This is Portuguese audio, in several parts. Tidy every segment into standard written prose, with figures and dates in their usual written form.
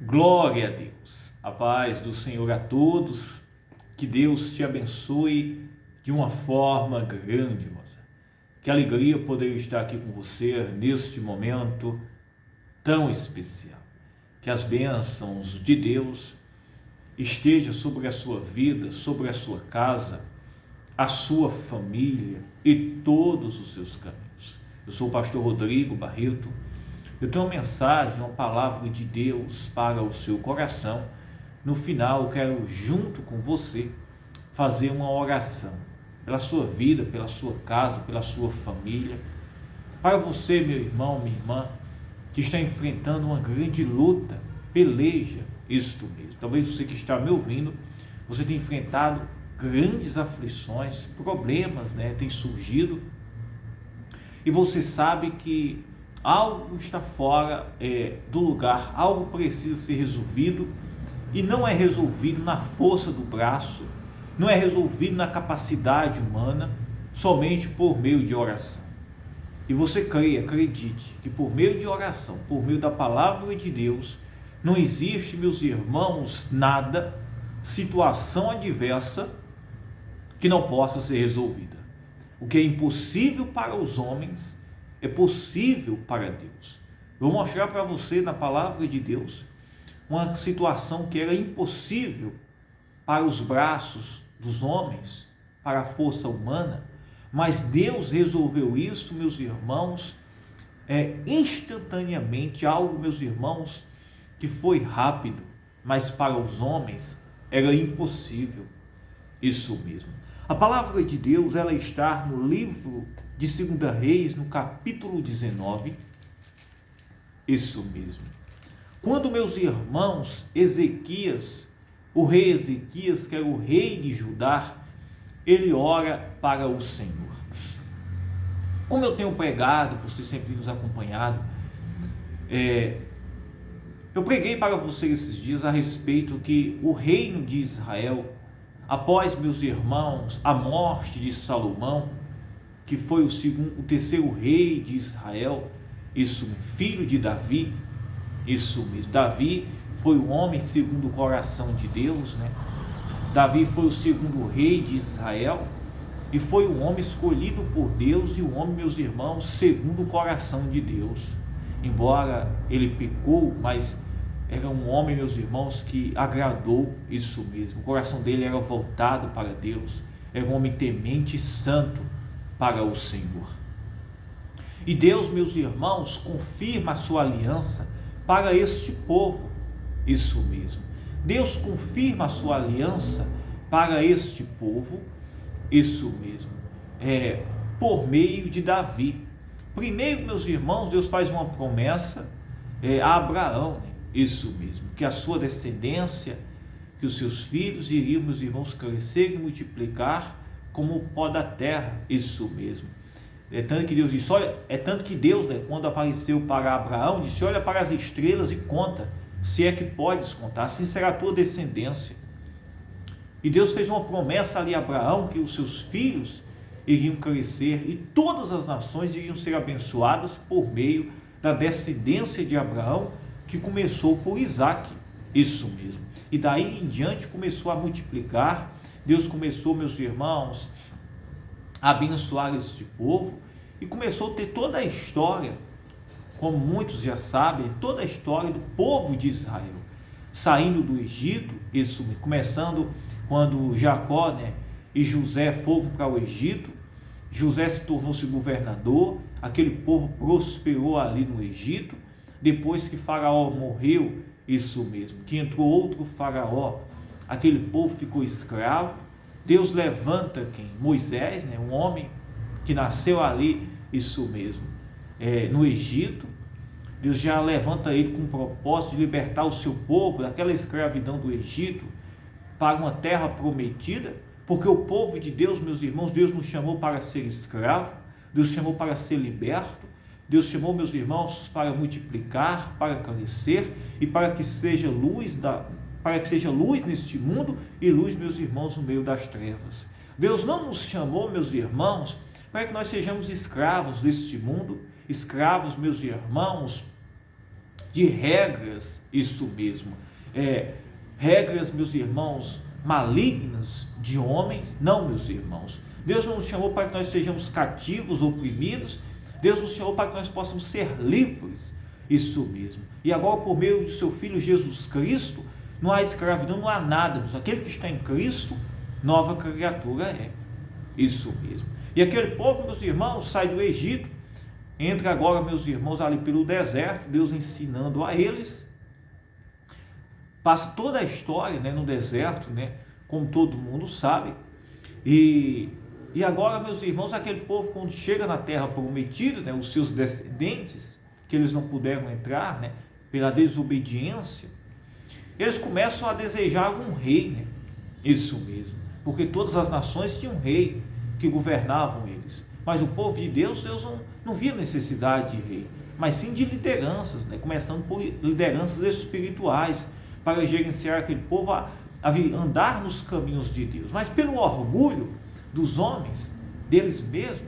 Glória a Deus, a paz do Senhor a todos, que Deus te abençoe de uma forma grandiosa. Que alegria poder estar aqui com você neste momento tão especial. Que as bênçãos de Deus estejam sobre a sua vida, sobre a sua casa, a sua família e todos os seus caminhos. Eu sou o pastor Rodrigo Barreto. Eu tenho uma mensagem, uma palavra de Deus para o seu coração. No final, eu quero, junto com você, fazer uma oração pela sua vida, pela sua casa, pela sua família. Para você, meu irmão, minha irmã, que está enfrentando uma grande luta, peleja, isto mesmo. Talvez você que está me ouvindo, você tenha enfrentado grandes aflições, problemas, tem surgido, e você sabe que algo está fora do lugar, algo precisa ser resolvido, e não é resolvido na força do braço, não é resolvido na capacidade humana, somente por meio de oração. E você acredite, que por meio de oração, por meio da palavra de Deus, não existe, meus irmãos, nada, situação adversa que não possa ser resolvida. O que é impossível para os homens é possível para Deus. Vou mostrar para você na palavra de Deus uma situação que era impossível para os braços dos homens, para a força humana, mas Deus resolveu isso, meus irmãos, instantaneamente, algo, meus irmãos, que foi rápido, mas para os homens era impossível. Isso mesmo. A palavra de Deus, ela está no livro de 2 Reis, no capítulo 19. Isso mesmo. Quando, meus irmãos, Ezequias, o rei Ezequias, que era o rei de Judá, ele ora para o Senhor. Como eu tenho pregado, você sempre nos acompanhado, eu preguei para você esses dias a respeito que o reino de Israel, após, meus irmãos, a morte de Salomão, que foi o terceiro rei de Israel, isso, filho de Davi, isso mesmo. Davi foi o homem segundo o coração de Deus, Davi foi o segundo rei de Israel e foi o homem escolhido por Deus e o homem, meus irmãos, segundo o coração de Deus. Embora ele pecou, mas era um homem, meus irmãos, que agradou, isso mesmo. O coração dele era voltado para Deus. Era um homem temente e santo para o Senhor. E Deus, meus irmãos, confirma a sua aliança para este povo. Isso mesmo. Deus confirma a sua aliança para este povo. Isso mesmo. Por meio de Davi. Primeiro, meus irmãos, Deus faz uma promessa a Abraão, isso mesmo, que a sua descendência, que os seus filhos iriam, meus irmãos, crescer e multiplicar como o pó da terra, isso mesmo. Tanto que Deus disse, Deus, quando apareceu para Abraão, disse, olha para as estrelas e conta, se é que podes contar, assim será a tua descendência. E Deus fez uma promessa ali a Abraão, que os seus filhos iriam crescer e todas as nações iriam ser abençoadas por meio da descendência de Abraão, que começou por Isaac, isso mesmo. E daí em diante começou a multiplicar. Deus começou, meus irmãos, a abençoar este povo e começou a ter toda a história, como muitos já sabem, toda a história do povo de Israel, saindo do Egito, isso, começando quando Jacó, e José foram para o Egito. José se tornou-se governador, aquele povo prosperou ali no Egito. Depois que Faraó morreu, isso mesmo, que entrou outro Faraó, aquele povo ficou escravo. Deus levanta quem? Moisés, um homem que nasceu ali, isso mesmo, no Egito. Deus já levanta ele com o propósito de libertar o seu povo daquela escravidão do Egito para uma terra prometida, porque o povo de Deus, meus irmãos, Deus nos chamou para ser escravo, Deus chamou para ser liberto, Deus chamou, meus irmãos, para multiplicar, para crescer e para que seja luz neste mundo e luz, meus irmãos, no meio das trevas. Deus não nos chamou, meus irmãos, para que nós sejamos escravos deste mundo, escravos, meus irmãos, de regras, isso mesmo, regras, meus irmãos, malignas de homens. Não, meus irmãos, Deus não nos chamou para que nós sejamos cativos, oprimidos. Deus nos chamou para que nós possamos ser livres, isso mesmo. E agora, por meio de seu Filho Jesus Cristo, não há escravidão, não há nada, mas aquele que está em Cristo, nova criatura é, isso mesmo. E aquele povo, meus irmãos, sai do Egito, entra agora, meus irmãos, ali pelo deserto, Deus ensinando a eles, passa toda a história, né, no deserto, né, como todo mundo sabe, e agora, meus irmãos, aquele povo, quando chega na terra prometida, né, os seus descendentes, que eles não puderam entrar, né, pela desobediência, eles começam a desejar um rei, né, isso mesmo, porque todas as nações tinham um rei que governavam eles, mas o povo de Deus não via necessidade de rei, mas sim de lideranças, né, começando por lideranças espirituais, para gerenciar aquele povo a andar nos caminhos de Deus. Mas pelo orgulho dos homens, deles mesmos,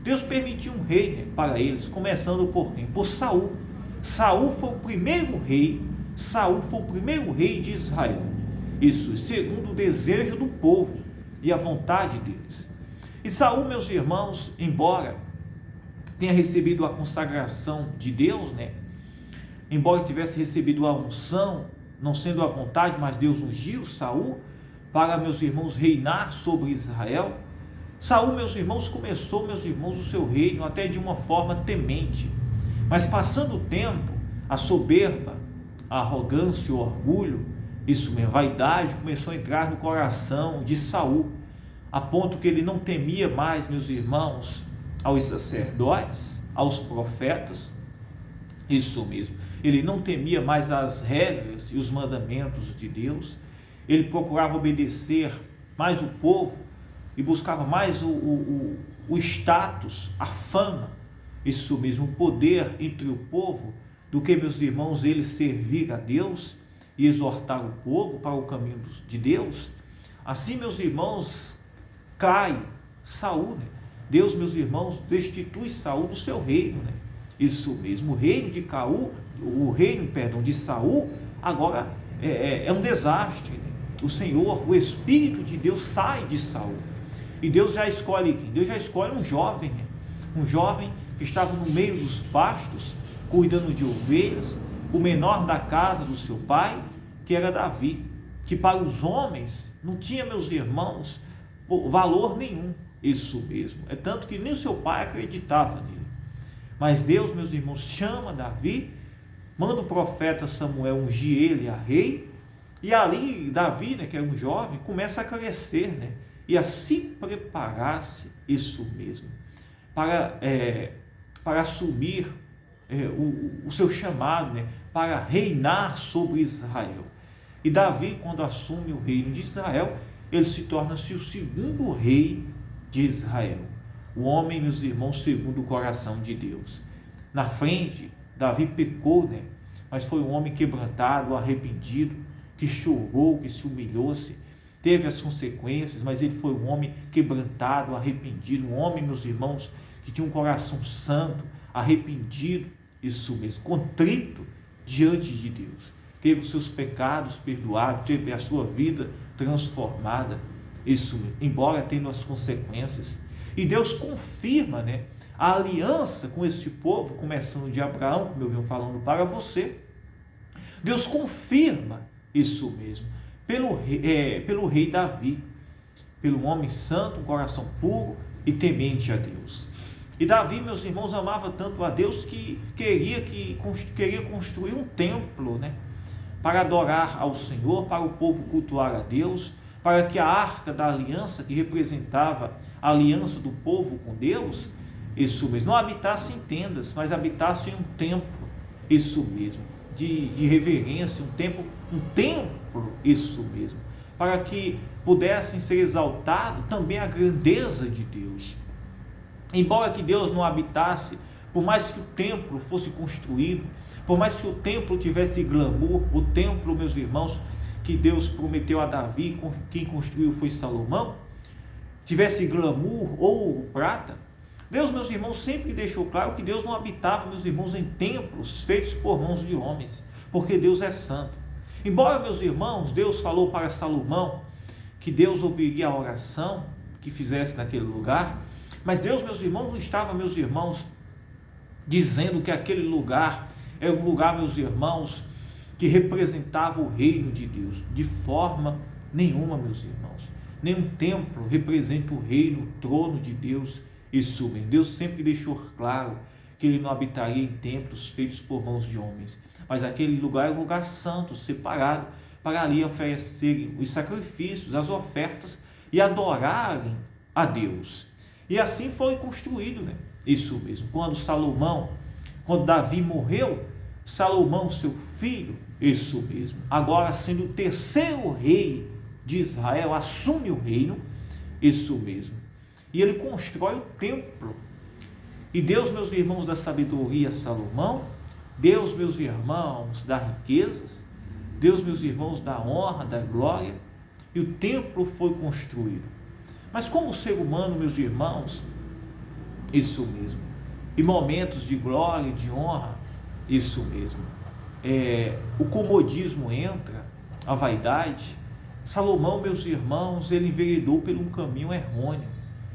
Deus permitiu um rei, né, para eles, começando por quem? Por Saul. Saul foi o primeiro rei, de Israel. Isso, segundo o desejo do povo e a vontade deles. E Saul, meus irmãos, embora tenha recebido a consagração de Deus, né, embora tivesse recebido a unção, não sendo a vontade, mas Deus ungiu Saul para, meus irmãos, reinar sobre Israel. Saul, meus irmãos, começou, meus irmãos, o seu reino até de uma forma temente, mas passando o tempo, a soberba, a arrogância, o orgulho, isso mesmo, a vaidade começou a entrar no coração de Saul, a ponto que ele não temia mais, meus irmãos, aos sacerdotes, aos profetas, isso mesmo, ele não temia mais as regras e os mandamentos de Deus, ele procurava obedecer mais o povo e buscava mais o status, a fama, isso mesmo, o poder entre o povo, do que, meus irmãos, ele servir a Deus e exortar o povo para o caminho de Deus. Assim, meus irmãos, cai Saul, né? Deus, meus irmãos, destitui Saul do seu reino, né? Isso mesmo, o reino de Saul, agora é um desastre, né? O Senhor, o Espírito de Deus sai de Saul, e Deus já escolhe quem? Deus já escolhe um jovem, né? Um jovem que estava no meio dos pastos, cuidando de ovelhas, o menor da casa do seu pai, que era Davi, que para os homens não tinha, meus irmãos, valor nenhum, isso mesmo, é tanto que nem o seu pai acreditava nele. Mas Deus, meus irmãos, chama Davi, manda o profeta Samuel ungir ele a rei, e ali Davi, né, que é um jovem, começa a crescer, né, e a se preparar-se, isso mesmo, para assumir o seu chamado, né, para reinar sobre Israel. E Davi, quando assume o reino de Israel, ele se torna-se o segundo rei de Israel. O homem, meus irmãos, segundo o coração de Deus. Na frente, Davi pecou, né? Mas foi um homem quebrantado, arrependido, que chorou, que se humilhou-se, teve as consequências, mas ele foi um homem quebrantado, arrependido, um homem, meus irmãos, que tinha um coração santo, arrependido, isso mesmo, contrito diante de Deus. Teve os seus pecados perdoados, teve a sua vida transformada, isso mesmo, embora tendo as consequências. E Deus confirma, né, a aliança com este povo, começando de Abraão, como eu venho falando para você. Deus confirma isso mesmo, pelo rei Davi, pelo homem santo, um coração puro e temente a Deus. E Davi, meus irmãos, amava tanto a Deus que queria construir um templo, né, para adorar ao Senhor, para o povo cultuar a Deus, para que a arca da aliança, que representava a aliança do povo com Deus, isso mesmo, não habitasse em tendas, mas habitasse em um templo, isso mesmo, de reverência, um templo, isso mesmo, para que pudessem ser exaltado também a grandeza de Deus. Embora que Deus não habitasse, por mais que o templo fosse construído, por mais que o templo tivesse glamour, o templo, meus irmãos, que Deus prometeu a Davi, quem construiu foi Salomão, tivesse glamour, ouro, prata, Deus, meus irmãos, sempre deixou claro que Deus não habitava, meus irmãos, em templos feitos por mãos de homens, porque Deus é santo. Embora, meus irmãos, Deus falou para Salomão que Deus ouviria a oração que fizesse naquele lugar, mas Deus, meus irmãos, não estava, meus irmãos, dizendo que aquele lugar era um lugar, meus irmãos, que representava o reino de Deus. De forma nenhuma, meus irmãos. Nenhum templo representa o reino, o trono de Deus. Isso mesmo. Deus sempre deixou claro que ele não habitaria em templos feitos por mãos de homens, mas aquele lugar é um lugar santo, separado, para ali oferecerem os sacrifícios, as ofertas e adorarem a Deus. E assim foi construído, né? Isso mesmo. Quando Davi morreu, Salomão, seu filho, isso mesmo, agora sendo o terceiro rei de Israel, assume o reino, isso mesmo. E ele constrói o templo. E Deus, meus irmãos, da sabedoria, Salomão, Deus, meus irmãos, dá riquezas, Deus, meus irmãos, dá honra, dá glória, e o templo foi construído. Mas como ser humano, meus irmãos, isso mesmo, em momentos de glória e de honra, isso mesmo, o comodismo entra, a vaidade. Salomão, meus irmãos, ele enveredou por um caminho errôneo,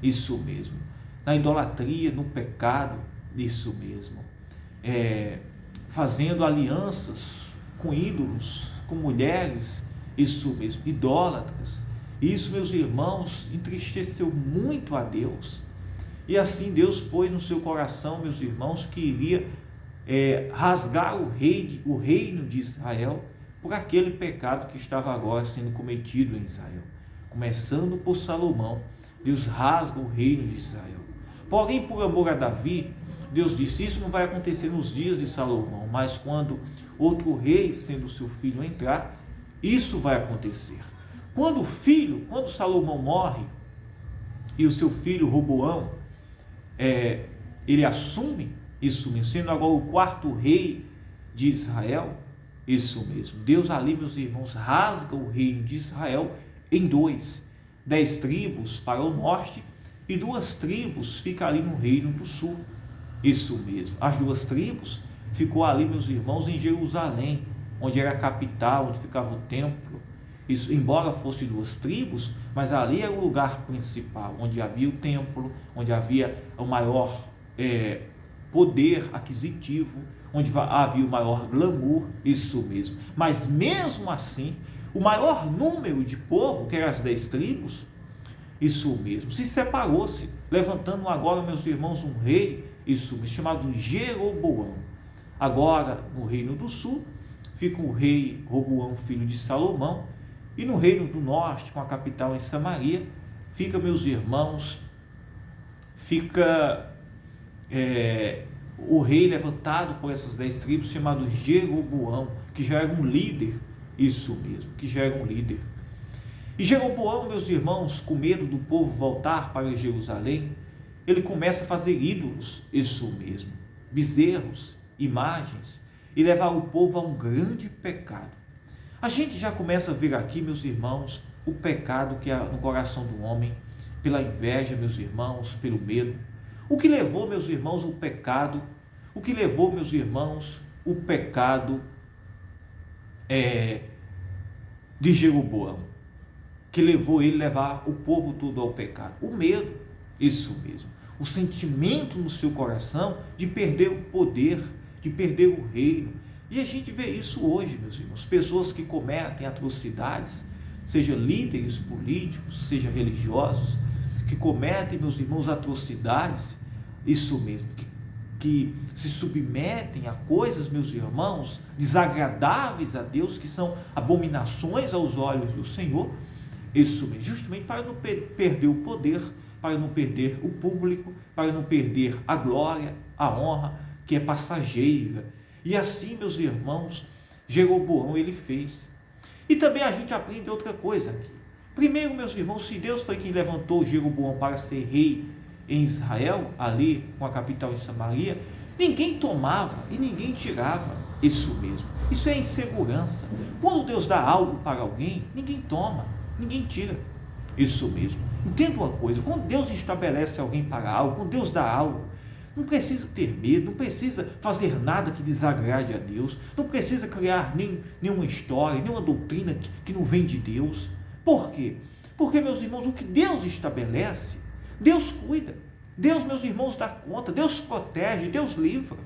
isso mesmo, na idolatria, no pecado, isso mesmo, fazendo alianças com ídolos, com mulheres, isso mesmo, idólatras. Isso, meus irmãos, entristeceu muito a Deus. E assim Deus pôs no seu coração, meus irmãos, que iria rasgar o reino de Israel por aquele pecado que estava agora sendo cometido em Israel. Começando por Salomão, Deus rasga o reino de Israel. Porém, por amor a Davi, Deus disse: isso não vai acontecer nos dias de Salomão, mas quando outro rei, sendo seu filho, entrar, isso vai acontecer. Quando Salomão morre e o seu filho Roboão, ele assume, isso mesmo, sendo agora o quarto rei de Israel, isso mesmo, Deus ali, meus irmãos, rasga o reino de Israel em dois, 10 tribos para o norte e 2 tribos ficam ali no reino do sul, isso mesmo, as 2 tribos ficou ali, meus irmãos, em Jerusalém, onde era a capital, onde ficava o templo. Isso, embora fosse 2 tribos, mas ali era o lugar principal, onde havia o templo, onde havia o maior poder aquisitivo, onde havia o maior glamour, isso mesmo. Mas mesmo assim, o maior número de povo, que eram as 10 tribos, isso mesmo, se separou-se, levantando agora, meus irmãos, um rei, isso mesmo, chamado Jeroboão. Agora, no reino do sul, fica o rei Roboão, filho de Salomão, e no reino do norte, com a capital em Samaria, fica, meus irmãos, o rei levantado por essas 10 tribos, chamado Jeroboão, que já era um líder, isso mesmo, que já era um líder. E Jeroboão, meus irmãos, com medo do povo voltar para Jerusalém, ele começa a fazer ídolos, isso mesmo, bezerros, imagens, e levar o povo a um grande pecado. A gente já começa a ver aqui, meus irmãos, o pecado que há no coração do homem, pela inveja, meus irmãos, pelo medo. O que levou, meus irmãos, o pecado de Jeroboão, que levou ele a levar o povo todo ao pecado? O medo, isso mesmo, o sentimento no seu coração de perder o poder, de perder o reino. E a gente vê isso hoje, meus irmãos, pessoas que cometem atrocidades, seja líderes políticos, seja religiosos, que cometem, meus irmãos, atrocidades, isso mesmo, que se submetem a coisas, meus irmãos, desagradáveis a Deus, que são abominações aos olhos do Senhor, isso mesmo, justamente para não perder o poder, para não perder o público, para não perder a glória, a honra, que é passageira. E assim, meus irmãos, Jeroboão ele fez. E também a gente aprende outra coisa aqui. Primeiro, meus irmãos, se Deus foi quem levantou Jeroboão para ser rei em Israel, ali com a capital em Samaria, ninguém tomava e ninguém tirava. Isso mesmo. Isso é insegurança. Quando Deus dá algo para alguém, ninguém toma, ninguém tira. Isso mesmo. Entenda uma coisa: quando Deus estabelece alguém para algo, quando Deus dá algo, não precisa ter medo, não precisa fazer nada que desagrade a Deus, não precisa criar nenhuma história, nenhuma doutrina que não vem de Deus. Por quê? Porque, meus irmãos, o que Deus estabelece, Deus cuida. Deus, meus irmãos, dá conta. Deus protege, Deus livra.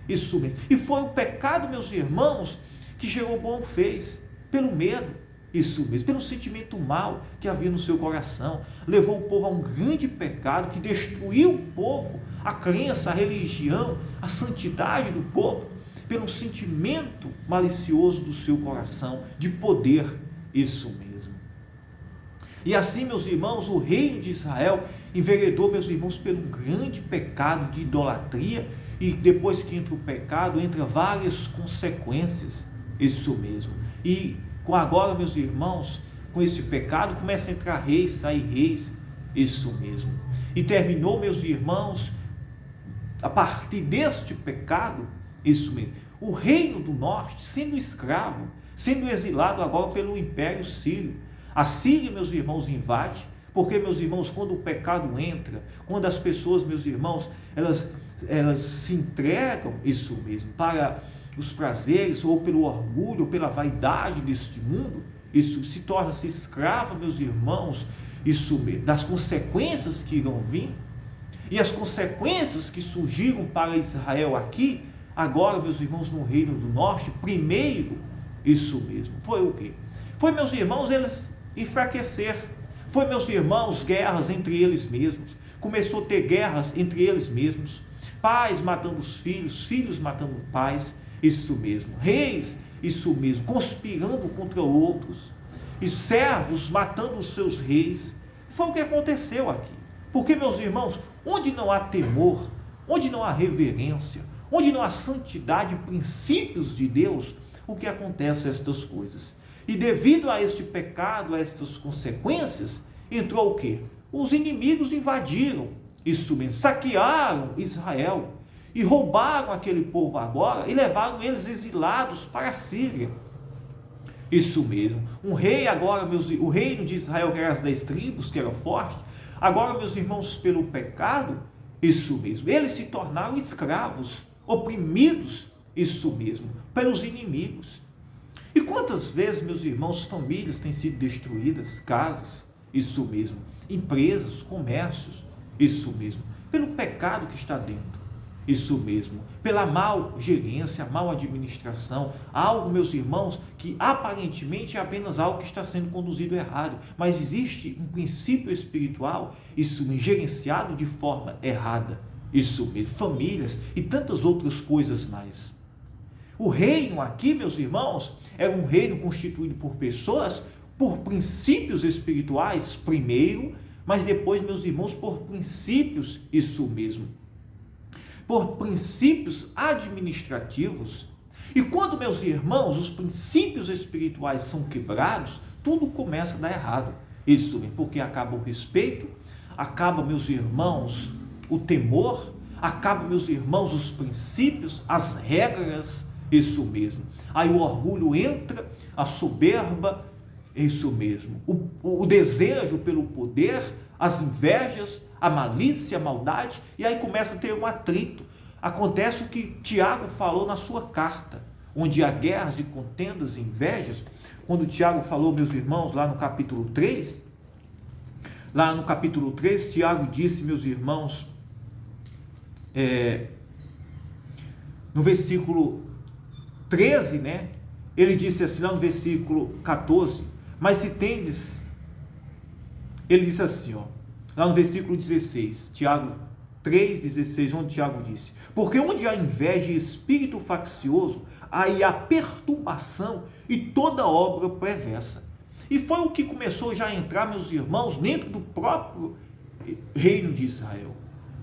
Isso mesmo. E foi o pecado, meus irmãos, que Jeroboão fez, pelo medo. Isso mesmo, pelo sentimento mau que havia no seu coração. Levou o povo a um grande pecado que destruiu o povo, a crença, a religião, a santidade do povo, pelo sentimento malicioso do seu coração, de poder. Isso mesmo. E assim, meus irmãos, o reino de Israel enveredou, meus irmãos, pelo grande pecado de idolatria, e depois que entra o pecado, entra várias consequências. Isso mesmo. E agora, meus irmãos, com esse pecado, começa a entrar reis, sair reis. Isso mesmo. E terminou, meus irmãos, a partir deste pecado, isso mesmo, o reino do norte sendo escravo, sendo exilado agora pelo Império Sírio. A Síria, meus irmãos, invade, porque, meus irmãos, quando o pecado entra, quando as pessoas, meus irmãos, elas se entregam, isso mesmo, para os prazeres, ou pelo orgulho, ou pela vaidade deste mundo, isso se torna-se escravo, meus irmãos, isso mesmo, das consequências que irão vir. E as consequências que surgiram para Israel aqui, agora, meus irmãos, no reino do norte, primeiro, isso mesmo, foi o quê? Foi, meus irmãos, eles enfraquecer. Foi, meus irmãos, guerras entre eles mesmos. Começou a ter guerras entre eles mesmos. Pais matando os filhos, filhos matando pais, isso mesmo. Reis, isso mesmo, conspirando contra outros. E servos matando os seus reis. Foi o que aconteceu aqui. Porque, meus irmãos, onde não há temor, onde não há reverência, onde não há santidade e princípios de Deus, o que acontece estas coisas? E devido a este pecado, a estas consequências, entrou o quê? Os inimigos invadiram, isso mesmo, saquearam Israel e roubaram aquele povo agora e levaram eles exilados para a Síria. Isso mesmo. Um rei agora, o reino de Israel, que era as 10 tribos, que era forte, agora, meus irmãos, pelo pecado, isso mesmo, eles se tornaram escravos, oprimidos, isso mesmo, pelos inimigos. E quantas vezes, meus irmãos, famílias têm sido destruídas, casas, isso mesmo, empresas, comércios, isso mesmo, pelo pecado que está dentro, isso mesmo, pela mal gerência, mal administração, algo, meus irmãos, que aparentemente é apenas algo que está sendo conduzido errado, mas existe um princípio espiritual, isso gerenciado de forma errada, isso mesmo, famílias e tantas outras coisas mais. O reino aqui, meus irmãos, era um reino constituído por pessoas, por princípios espirituais primeiro, mas depois, meus irmãos, por princípios, isso mesmo, por princípios administrativos. E quando, meus irmãos, os princípios espirituais são quebrados, tudo começa a dar errado. Isso mesmo, porque acaba o respeito, acaba, meus irmãos, o temor, acaba, meus irmãos, os princípios, as regras, isso mesmo. Aí o orgulho entra, a soberba, isso mesmo. O desejo pelo poder, as invejas, a malícia, a maldade, e aí começa a ter um atrito. Acontece o que Tiago falou na sua carta, onde há guerras e contendas e invejas. Quando Tiago falou, meus irmãos, lá no capítulo 3, Tiago disse, meus irmãos, no versículo 13, né? Ele disse assim, lá no versículo 14, mas se tendes, ele disse assim, lá no versículo 16, Tiago 3,16, onde Tiago disse, porque onde há inveja e espírito faccioso, aí há perturbação e toda obra perversa. E foi o que começou já a entrar, meus irmãos, dentro do próprio reino de Israel.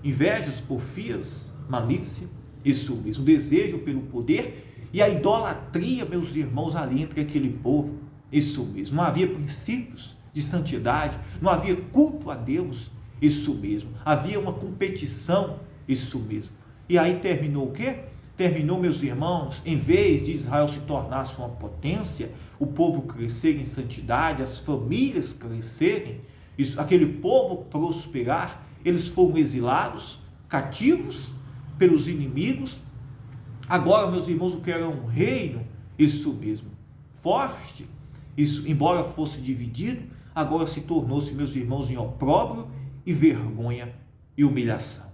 Invejas, porfias, malícia, isso mesmo, desejo pelo poder e a idolatria, meus irmãos, ali entre aquele povo, isso mesmo. Não havia princípios de santidade, não havia culto a Deus, isso mesmo. Havia uma competição, isso mesmo. E aí terminou o quê? Terminou, meus irmãos, em vez de Israel se tornar uma potência, o povo crescer em santidade, as famílias crescerem, isso, aquele povo prosperar, eles foram exilados, cativos pelos inimigos. Agora, meus irmãos, o que era um reino, isso mesmo, forte, isso, embora fosse dividido, agora se tornou-se, meus irmãos, em opróbrio e vergonha e humilhação.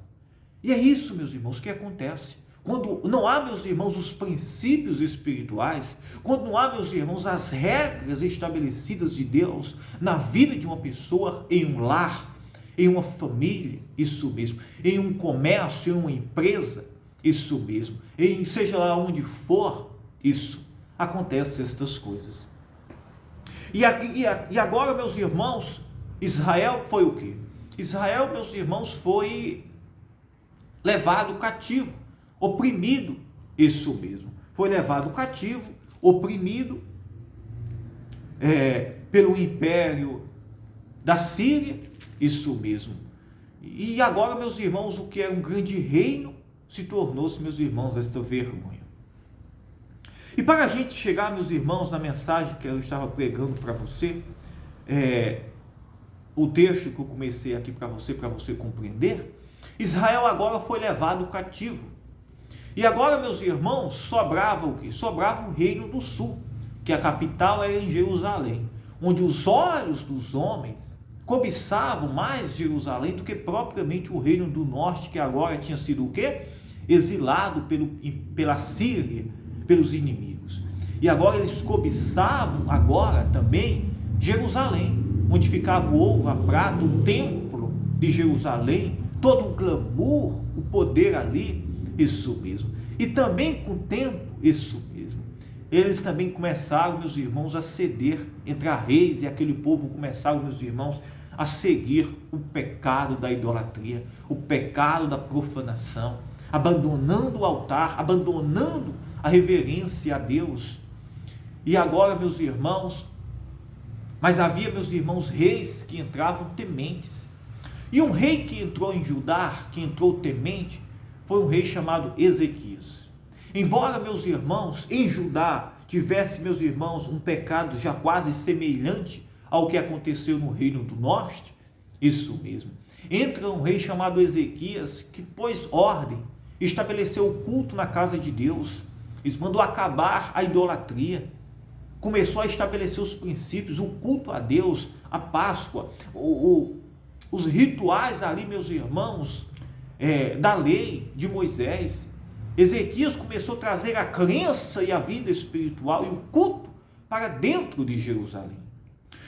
E é isso, meus irmãos, que acontece. Quando não há, meus irmãos, os princípios espirituais, quando não há, meus irmãos, as regras estabelecidas de Deus na vida de uma pessoa, em um lar, em uma família, isso mesmo, em um comércio, em uma empresa, isso mesmo, em seja lá onde for, isso, acontece estas coisas. E agora, meus irmãos, Israel foi o quê? Israel, meus irmãos, foi levado cativo, oprimido, isso mesmo. Foi levado cativo, oprimido pelo império da Síria, isso mesmo. E agora, meus irmãos, o que era um grande reino se tornou-se, meus irmãos, esta vergonha. E para a gente chegar, meus irmãos, na mensagem que eu estava pregando para você, o texto que eu comecei aqui para você compreender, Israel agora foi levado cativo. E agora, meus irmãos, sobrava o quê? Sobrava o reino do sul, que a capital era em Jerusalém, onde os olhos dos homens cobiçavam mais Jerusalém do que propriamente o reino do norte, que agora tinha sido o quê? Exilado pela Síria, pelos inimigos. E agora eles cobiçavam agora também Jerusalém, onde ficava o ouro, a prata, o templo de Jerusalém, todo o glamour, o poder ali, isso mesmo. E também com o tempo, isso mesmo, eles também começaram, meus irmãos, a ceder entre a reis, e aquele povo começaram, meus irmãos, a seguir o pecado da idolatria, o pecado da profanação, abandonando o altar, abandonando a reverência a Deus. E agora, meus irmãos, mas havia, meus irmãos, reis que entravam tementes. E um rei que entrou em Judá, que entrou temente, foi um rei chamado Ezequias. Embora, meus irmãos, em Judá tivesse, meus irmãos, um pecado já quase semelhante ao que aconteceu no reino do norte, isso mesmo. Entra um rei chamado Ezequias, que pôs ordem, estabeleceu o culto na casa de Deus, mandou acabar a idolatria, começou a estabelecer os princípios, o culto a Deus, a Páscoa, os rituais ali, meus irmãos, da lei de Moisés. Ezequias começou a trazer a crença e a vida espiritual e o culto para dentro de Jerusalém.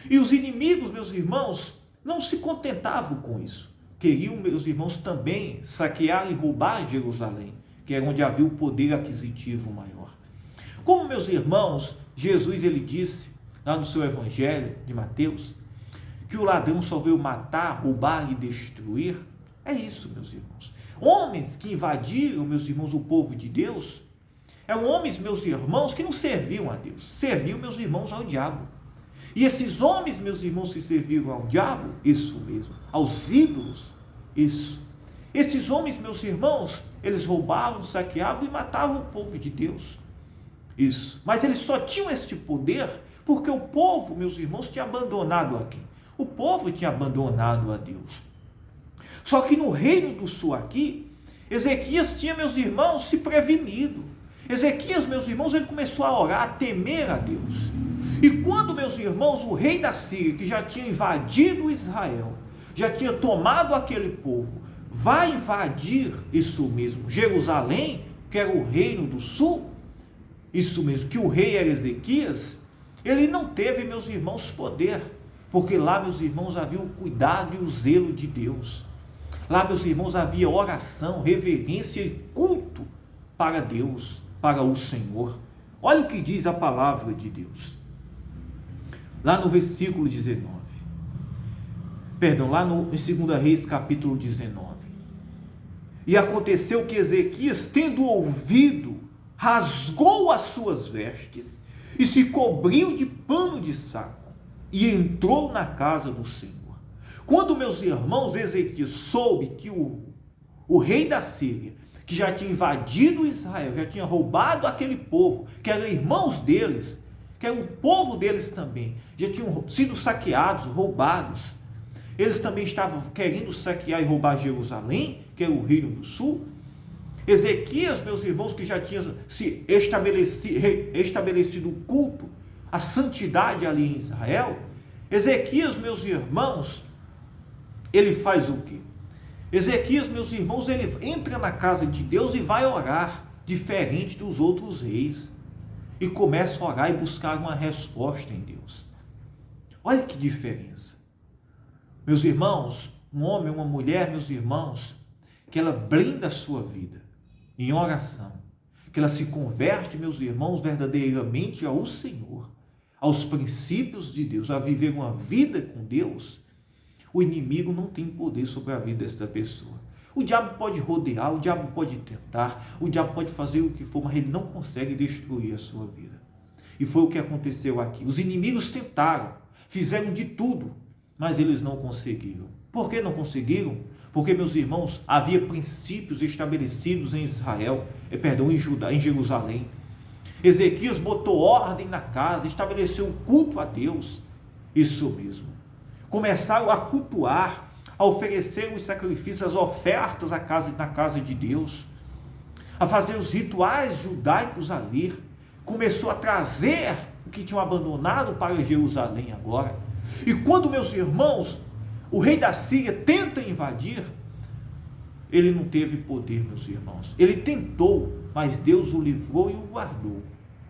E os inimigos, meus irmãos, não se contentavam com isso. Queriam, meus irmãos, também saquear e roubar Jerusalém, que era onde havia o poder aquisitivo maior. Como, meus irmãos, Jesus ele disse lá no seu evangelho de Mateus, que o ladrão só veio matar, roubar e destruir. É isso, meus irmãos. Homens que invadiram, meus irmãos, o povo de Deus, eram homens, meus irmãos, que não serviam a Deus, serviam, meus irmãos, ao diabo. E esses homens, meus irmãos, que serviram ao diabo, isso mesmo, aos ídolos, isso. Esses homens, meus irmãos, eles roubavam, saqueavam e matavam o povo de Deus. Isso. Mas eles só tinham este poder porque o povo, meus irmãos, tinha abandonado a quem? O povo tinha abandonado a Deus. Só que no reino do sul aqui, Ezequias tinha, meus irmãos, se prevenido. Ezequias, meus irmãos, ele começou a orar, a temer a Deus. E quando, meus irmãos, o rei da Síria, que já tinha invadido Israel, já tinha tomado aquele povo, vai invadir, isso mesmo, Jerusalém, que era o reino do sul, isso mesmo, que o rei era Ezequias, ele não teve, meus irmãos, poder, porque lá, meus irmãos, havia o cuidado e o zelo de Deus. Lá, meus irmãos, havia oração, reverência e culto para Deus, para o Senhor. Olha o que diz a palavra de Deus. Lá no versículo 19. Perdão, lá em 2 Reis, capítulo 19. E aconteceu que Ezequias, tendo ouvido, rasgou as suas vestes e se cobriu de pano de saco e entrou na casa do Senhor. Quando, meus irmãos, Ezequias soube que o rei da Síria, que já tinha invadido Israel, já tinha roubado aquele povo, que eram irmãos deles, que era o povo deles também, já tinham sido saqueados, roubados. eles também estavam querendo saquear e roubar Jerusalém, que era o reino do sul. Ezequias, meus irmãos, que já tinha se estabelecido o culto, a santidade ali em Israel. Ezequias, meus irmãos, ele faz o quê? Ezequias, meus irmãos, ele entra na casa de Deus e vai orar, diferente dos outros reis, e começa a orar e buscar uma resposta em Deus. Olha que diferença. Meus irmãos, um homem, uma mulher, meus irmãos, que ela blinda a sua vida em oração, que ela se converte, meus irmãos, verdadeiramente ao Senhor, aos princípios de Deus, a viver uma vida com Deus, o inimigo não tem poder sobre a vida desta pessoa. O diabo pode rodear, o diabo pode tentar, o diabo pode fazer o que for, mas ele não consegue destruir a sua vida. E foi o que aconteceu aqui. Os inimigos tentaram, fizeram de tudo, mas eles não conseguiram. Por que não conseguiram? Porque, meus irmãos, havia princípios estabelecidos em Israel, em Judá, em Jerusalém. Ezequias botou ordem na casa, estabeleceu um culto a Deus. Isso mesmo. Começaram a cultuar, a oferecer os sacrifícios, as ofertas na casa de Deus, a fazer os rituais judaicos ali. Começou a trazer o que tinham abandonado para Jerusalém agora. E quando, meus irmãos, o rei da Síria tenta invadir, ele não teve poder, meus irmãos. Ele tentou, mas Deus o livrou e o guardou.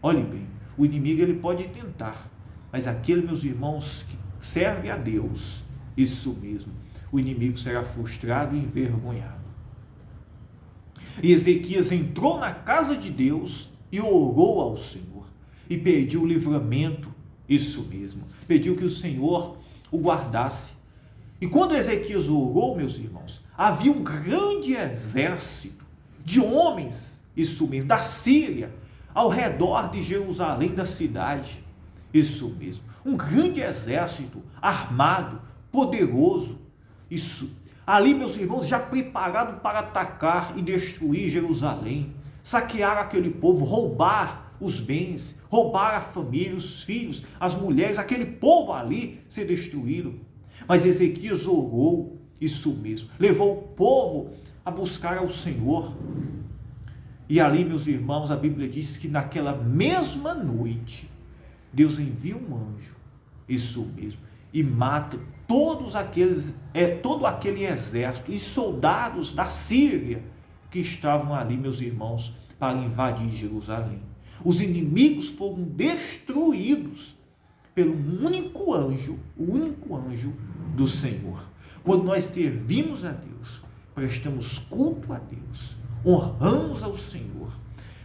Olhe bem, o inimigo ele pode tentar, mas aquele, meus irmãos, que serve a Deus, isso mesmo, o inimigo será frustrado e envergonhado. E Ezequias entrou na casa de Deus e orou ao Senhor, e pediu o livramento, isso mesmo, pediu que o Senhor o guardasse. E quando Ezequias orou, meus irmãos, havia um grande exército de homens, isso mesmo, da Síria, ao redor de Jerusalém, da cidade, isso mesmo, um grande exército armado, poderoso, isso, ali, meus irmãos, já preparado para atacar e destruir Jerusalém, saquear aquele povo, roubar os bens, roubar a família, os filhos, as mulheres, aquele povo ali ser destruído. Mas Ezequias orou, isso mesmo, levou o povo a buscar ao Senhor. E ali, meus irmãos, a Bíblia diz que naquela mesma noite, Deus envia um anjo, isso mesmo, e mata todo aquele exército e soldados da Síria que estavam ali, meus irmãos, para invadir Jerusalém. Os inimigos foram destruídos pelo único anjo, o único anjo do Senhor. Quando nós servimos a Deus, prestamos culto a Deus, honramos ao Senhor,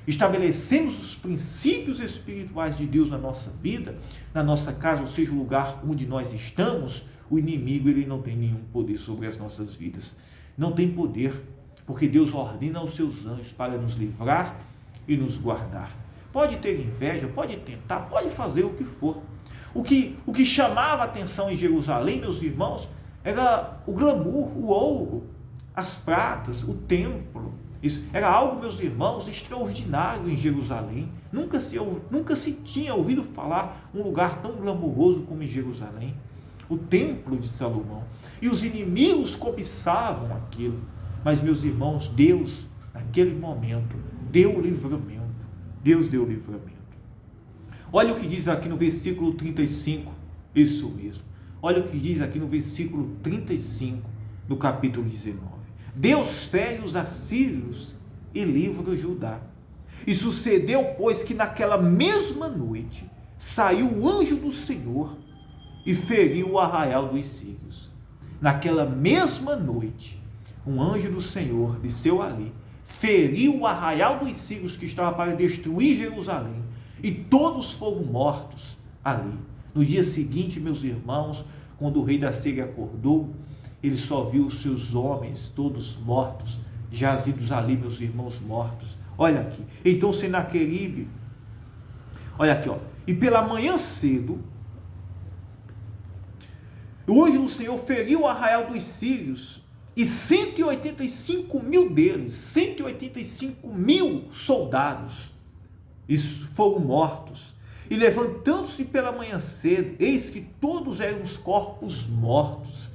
estabelecemos os princípios espirituais de Deus na nossa vida, na nossa casa, ou seja, o lugar onde nós estamos, o inimigo ele não tem nenhum poder sobre as nossas vidas. Não tem poder, porque Deus ordena aos seus anjos para nos livrar e nos guardar. Pode ter inveja, pode tentar, pode fazer o que for. O que chamava a atenção em Jerusalém, meus irmãos, era o glamour, o ouro, as pratas, o templo. Isso era algo, meus irmãos, extraordinário em Jerusalém. Nunca se tinha ouvido falar um lugar tão glamouroso como em Jerusalém. O templo de Salomão. E os inimigos cobiçavam aquilo. Mas, meus irmãos, Deus, naquele momento, deu o livramento. Deus deu o livramento. Olha o que diz aqui no versículo 35. Isso mesmo. Olha o que diz aqui no versículo 35 do capítulo 19. Deus fere os assírios e livra Judá. E sucedeu, pois, que naquela mesma noite saiu o anjo do Senhor e feriu o arraial dos sírios. Naquela mesma noite, um anjo do Senhor desceu ali, feriu o arraial dos sírios que estava para destruir Jerusalém, e todos foram mortos ali. No dia seguinte, meus irmãos, quando o rei da Síria acordou, ele só viu os seus homens todos mortos, jazidos ali, meus irmãos, mortos. Olha aqui. Então Senaqueribe, olha aqui, ó. E pela manhã cedo, hoje o Senhor feriu o arraial dos sírios, e 185 mil deles, 185 mil soldados, isso, foram mortos. E levantando-se pela manhã cedo, eis que todos eram os corpos mortos,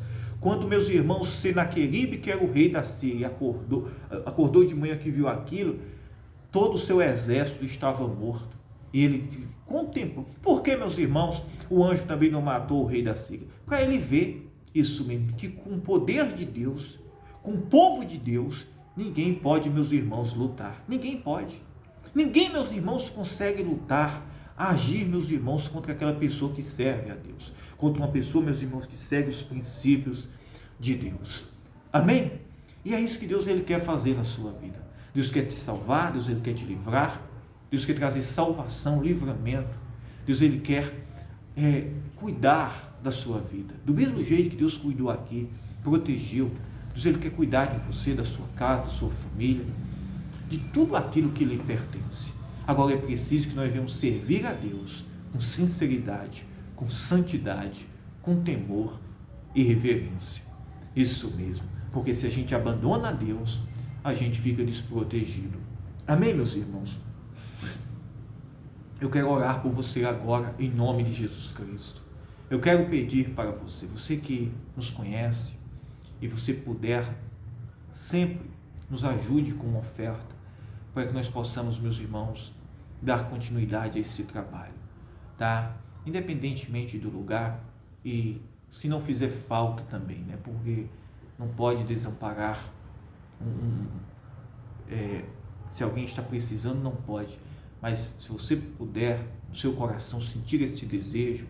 Quando, meus irmãos, Senaqueribe, que era o rei da Síria, acordou de manhã que viu aquilo, todo o seu exército estava morto. E ele contemplou. Por que, meus irmãos, o anjo também não matou o rei da Síria? Para ele ver isso mesmo, que com o poder de Deus, com o povo de Deus, ninguém pode, meus irmãos, lutar. Ninguém pode. Ninguém, meus irmãos, consegue lutar, agir, meus irmãos, contra aquela pessoa que serve a Deus. Contra uma pessoa, meus irmãos, que segue os princípios de Deus. Amém? E é isso que Deus ele quer fazer na sua vida. Deus quer te salvar, Deus ele quer te livrar, Deus quer trazer salvação, livramento. Deus ele quer cuidar da sua vida. Do mesmo jeito que Deus cuidou aqui, protegeu, Deus ele quer cuidar de você, da sua casa, da sua família, de tudo aquilo que lhe pertence. Agora é preciso que nós venhamos servir a Deus com sinceridade, com santidade, com temor e reverência. Isso mesmo, porque se a gente abandona a Deus, a gente fica desprotegido. Amém, meus irmãos? Eu quero orar por você agora, em nome de Jesus Cristo. Eu quero pedir para você, você que nos conhece, e você puder, sempre nos ajude com uma oferta, para que nós possamos, meus irmãos, dar continuidade a esse trabalho, tá? Independentemente do lugar, e se não fizer falta também, né? Porque não pode desamparar se alguém está precisando, não pode. Mas se você puder, no seu coração, sentir este desejo,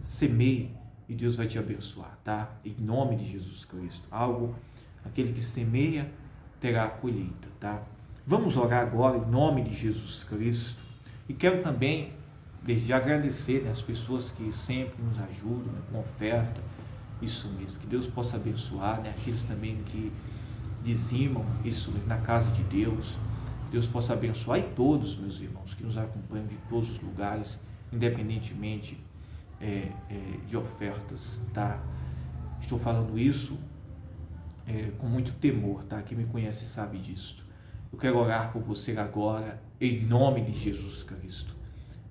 semeie e Deus vai te abençoar, tá? Em nome de Jesus Cristo. Aquele que semeia terá a colheita, tá? Vamos orar agora em nome de Jesus Cristo. E quero também, desde já, agradecer, né, as pessoas que sempre nos ajudam, né, com oferta. Isso mesmo, que Deus possa abençoar, né, aqueles também que dizimam isso na casa de Deus. Deus possa abençoar, e todos, meus irmãos, que nos acompanham de todos os lugares, independentemente de ofertas, tá? Estou falando isso com muito temor, tá? Quem me conhece sabe disso. Eu quero orar por você agora, em nome de Jesus Cristo.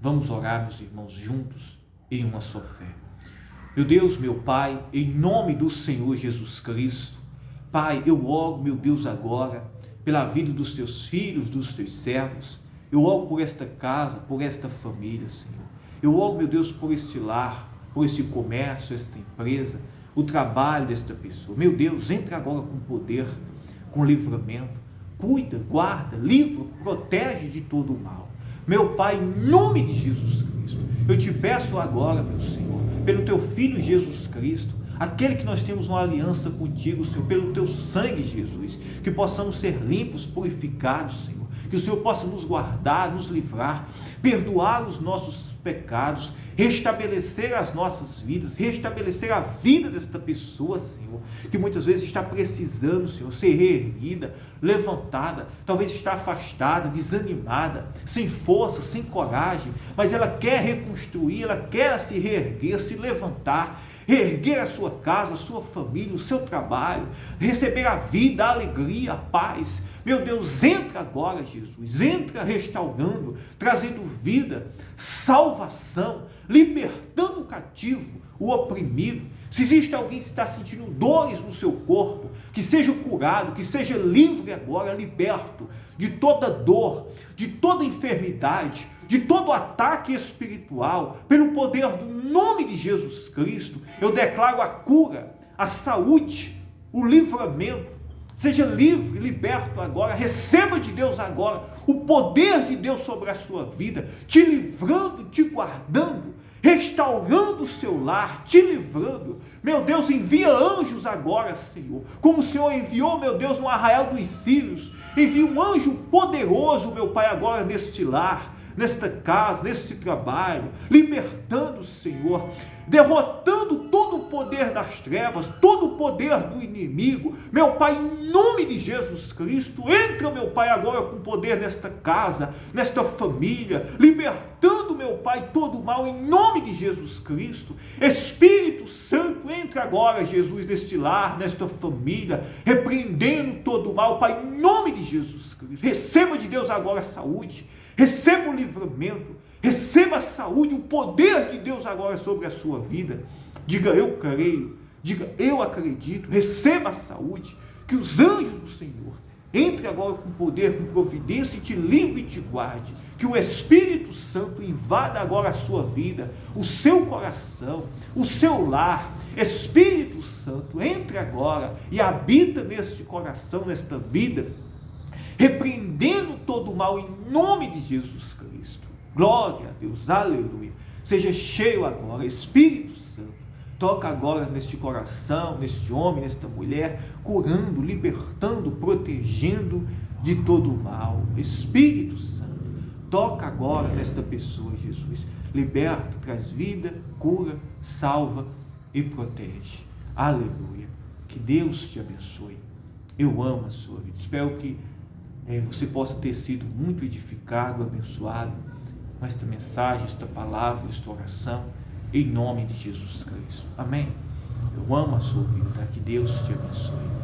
Vamos orar, meus irmãos, juntos, em uma só fé. Meu Deus, meu Pai, em nome do Senhor Jesus Cristo, Pai, eu oro, meu Deus, agora, pela vida dos teus filhos, dos teus servos. Eu oro por esta casa, por esta família, Senhor. Eu oro, meu Deus, por este lar, por este comércio, esta empresa, o trabalho desta pessoa. Meu Deus, entra agora com poder, com livramento. Cuida, guarda, livra, protege de todo o mal. Meu Pai, em nome de Jesus Cristo, eu te peço agora, meu Senhor, pelo teu Filho Jesus Cristo, aquele que nós temos uma aliança contigo, Senhor, pelo teu sangue, Jesus, que possamos ser limpos, purificados, Senhor, que o Senhor possa nos guardar, nos livrar, perdoar os nossos pecados, restabelecer as nossas vidas, restabelecer a vida desta pessoa, Senhor, que muitas vezes está precisando, Senhor, ser reerguida, levantada, talvez está afastada, desanimada, sem força, sem coragem, mas ela quer reconstruir, ela quer se reerguer, se levantar, reerguer a sua casa, a sua família, o seu trabalho, receber a vida, a alegria, a paz. Meu Deus, entra agora, Jesus, entra restaurando, trazendo vida, salvação, libertando o cativo, o oprimido. Se existe alguém que está sentindo dores no seu corpo, que seja curado, que seja livre agora, liberto de toda dor, de toda enfermidade, de todo ataque espiritual, pelo poder do nome de Jesus Cristo, eu declaro a cura, a saúde, o livramento. Seja livre, liberto agora, receba de Deus agora o poder de Deus sobre a sua vida, te livrando, te guardando, restaurando o seu lar, te livrando. Meu Deus, envia anjos agora, Senhor, como o Senhor enviou, meu Deus, no arraial dos Sírios. Envia um anjo poderoso, meu Pai, agora neste lar, nesta casa, neste trabalho, libertando, Senhor, derrotando todo o poder das trevas, todo o poder do inimigo. Meu Pai, em nome de Jesus Cristo, entra, meu Pai, agora com poder nesta casa, nesta família, libertando, meu Pai, todo o mal, em nome de Jesus Cristo. Espírito Santo, entra agora, Jesus, neste lar, nesta família, repreendendo todo o mal, Pai, em nome de Jesus Cristo. Receba de Deus agora a saúde, receba o livramento, receba a saúde, o poder de Deus agora sobre a sua vida. Diga, eu creio, Diga, eu acredito, receba a saúde, que os anjos do Senhor entre agora com poder, com providência e te livre e te guarde. Que o Espírito Santo invada agora a sua vida, o seu coração, o seu lar. Espírito Santo, entre agora e habita neste coração, nesta vida, repreendendo todo o mal em nome de Jesus Cristo. Glória a Deus, aleluia. Seja cheio agora, Espírito Santo. Toca agora neste coração, neste homem, nesta mulher, curando, libertando, protegendo de todo o mal. Espírito Santo, toca agora nesta pessoa, Jesus. Liberta, traz vida, cura, salva e protege. Aleluia. Que Deus te abençoe. Eu amo a sua vida. Espero que você possa ter sido muito edificado, abençoado com esta mensagem, esta palavra, esta oração. Em nome de Jesus Cristo. Amém? Eu amo a sua vida. Que Deus te abençoe.